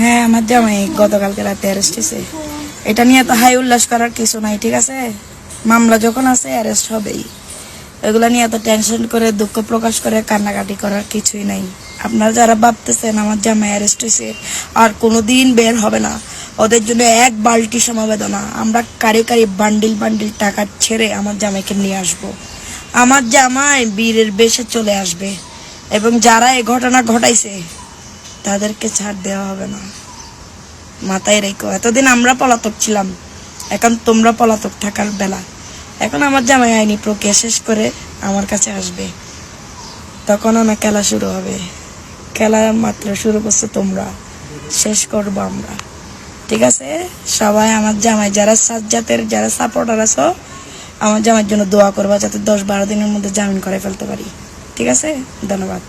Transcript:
হ্যাঁ, আমার জামাই গতকালকে রাতে অ্যারেস্ট হয়েছে। এটা নিয়ে তো হাই উল্লাস করার কিছু নাই, ঠিক আছে? মামলা যখন আছে অ্যারেস্ট হবেই। এগুলা নিয়ে এত টেনশন করে দুঃখ প্রকাশ করে কান্নাকাটি করার কিছুই নাই। আপনারা যারা ভাবতেছেন আমার জামাই অ্যারেস্ট হয়েছে আর কোনোদিন বের হবে না, ওদের জন্য এক বালতি সমবেদনা। আমরা কারি কারি বান্ডিল বান্ডিল টাকা ছেড়ে আমার জামাইকে নিয়ে আসবো। আমার জামাই বীরের বেশে চলে আসবে এবং যারা এই ঘটনা ঘটাইছে তাদেরকে ছাড় দেওয়া হবে না, মাথায় রেখো। এতদিন আমরা পলাতক ছিলাম, এখন তোমরা পলাতক থাকার বেলা। এখন আমার জামাই আইনি প্রক্রিয়া শেষ করে আমার কাছে আসবে, তখন আমার খেলা শুরু হবে। খেলা মাত্র শুরু করছো তোমরা, শেষ করবো আমরা, ঠিক আছে? সবাই আমার জামাই যারা সাজ্জাতের যারা সাপোর্টার আছো, আমার জামাইয়ের জন্য দোয়া করবা যাতে 10-12 দিনের মধ্যে জামিন করে ফেলতে পারি, ঠিক আছে? ধন্যবাদ।